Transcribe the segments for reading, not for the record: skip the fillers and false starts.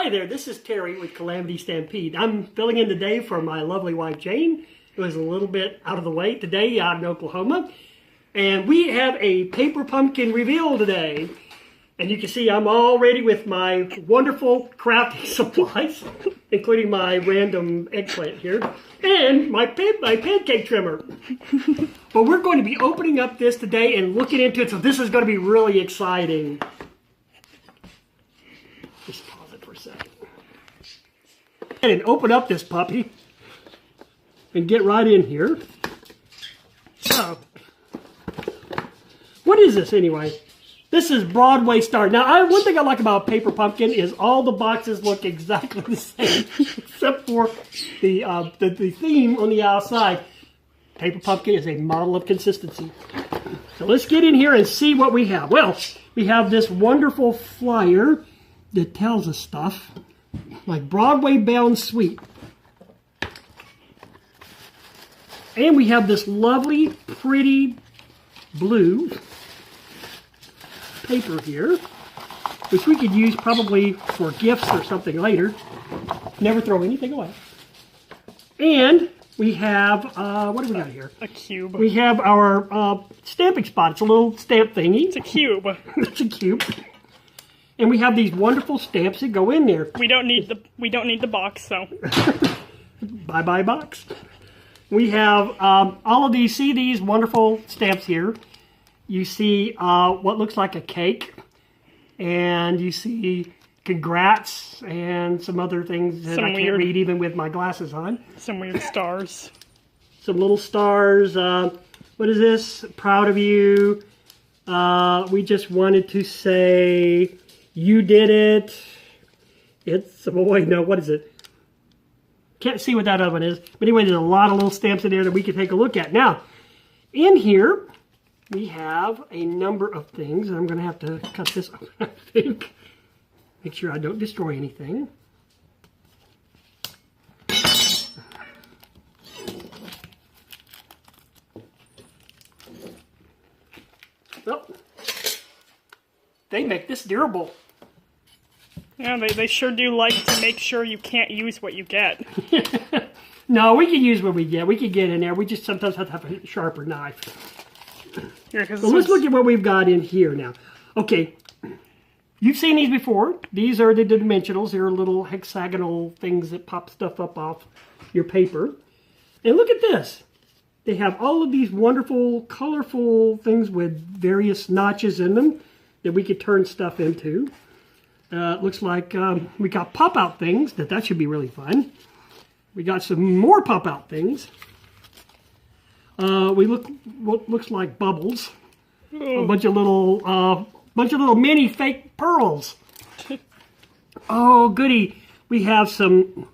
Hi there, this is Terry with Calamity Stampede. I'm filling in today for my lovely wife Jane, who is a little bit out of the way today out in Oklahoma. And we have a paper pumpkin reveal today. And you can see I'm all ready with my wonderful crafting supplies, including my random eggplant here, and my pancake trimmer. But we're going to be opening up this today and looking into it, so this is going to be really exciting. Just pause it for a second. And open up this puppy and get right in here. So, what is this anyway? This is Broadway Star. Now, one thing I like about Paper Pumpkin is all the boxes look exactly the same, except for the theme on the outside. Paper Pumpkin is a model of consistency. So let's get in here and see what we have. Well, we have this wonderful flyer that tells us stuff, like Broadway Bound Suite. And we have this lovely, pretty blue paper here, which we could use probably for gifts or something later. Never throw anything away. And we have, what do we got here? A cube. We have our stamping spot. It's a little stamp thingy. It's a cube. It's a cube. And we have these wonderful stamps that go in there. We don't need the box, so. Bye-bye box. We have all of these, see these wonderful stamps here. You see what looks like a cake, and you see congrats and some other things that I can't read even with my glasses on. Some weird stars. Some little stars. What is this? Proud of you. We just wanted to say you did it. It's, oh wait, no, what is it? Can't see what that other one is. But anyway, there's a lot of little stamps in there that we can take a look at. Now, in here, we have a number of things, and I'm going to have to cut this up, I think. Make sure I don't destroy anything. Well, they make this durable. Yeah, they sure do like to make sure you can't use what you get. No, we can use what we get. We can get in there. We just sometimes have to have a sharper knife. Yeah, so let's look at what we've got in here now. Okay, you've seen these before. These are the dimensionals. They're little hexagonal things that pop stuff up off your paper. And look at this. They have all of these wonderful, colorful things with various notches in them that we could turn stuff into. Looks like we got pop-out things. That should be really fun. We got some more pop-out things. What looks like bubbles. A bunch of little mini fake pearls. Oh, goody! We have some,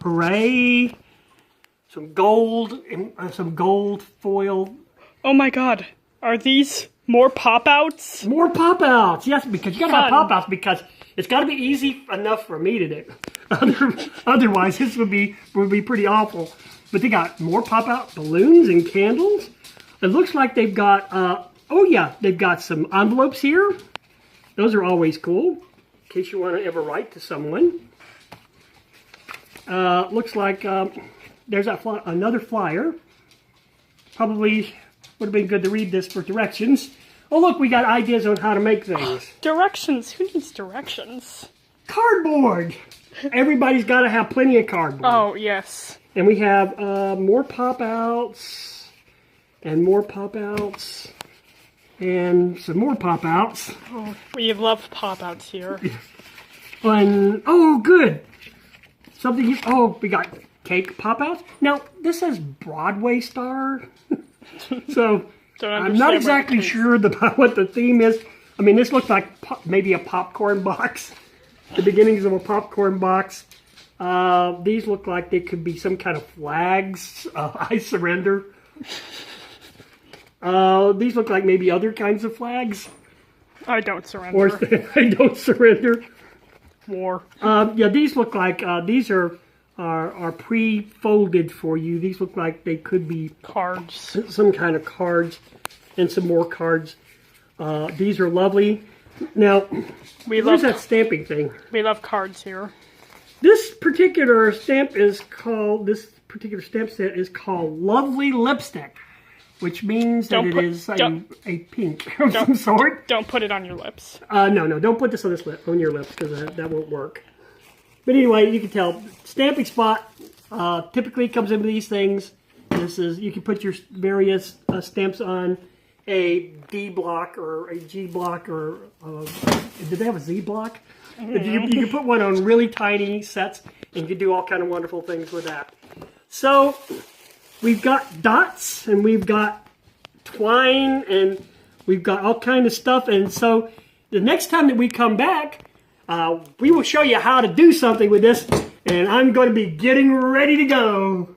hooray! Some gold foil. Oh my God! Are these more pop-outs? More pop-outs, yes, because you gotta have pop-outs because it's got to be easy enough for me to do. Otherwise, this would be pretty awful. But they got more pop-out balloons and candles. It looks like they've got, oh yeah, they've got some envelopes here. Those are always cool, in case you want to ever write to someone. Looks like there's another flyer. Probably would have been good to read this for directions. Oh look, we got ideas on how to make things. Directions? Who needs directions? Cardboard! Everybody's got to have plenty of cardboard. Oh, yes. And we have more pop-outs, and more pop-outs, and some more pop-outs. Oh, we love pop-outs here. And, oh, good. Something, oh, we got cake pop-outs. Now, this says Broadway Star. So, I'm not exactly sure what the theme is. I mean, this looks like maybe a popcorn box. The beginnings of a popcorn box. These look like they could be some kind of flags. I surrender. These look like maybe other kinds of flags. I don't surrender. Or I don't surrender. War. Yeah, these look like these are pre-folded for you. These look like they could be cards. Some kind of cards, and some more cards. These are lovely. Now, where's that stamping thing? We love cards here. This particular stamp set is called Lovely Lipstick, which means that it is a pink of some sort. Don't put it on your lips. No, don't put this on your lips because that won't work. But anyway, you can tell Stamping Spot typically comes into these things. This is, you can put your various stamps on a D block or a G block or did they have a Z block? You can put one on really tiny sets and you can do all kind of wonderful things with that. So we've got dots and we've got twine and we've got all kind of stuff. And so the next time that we come back, we will show you how to do something with this, and I'm going to be getting ready to go.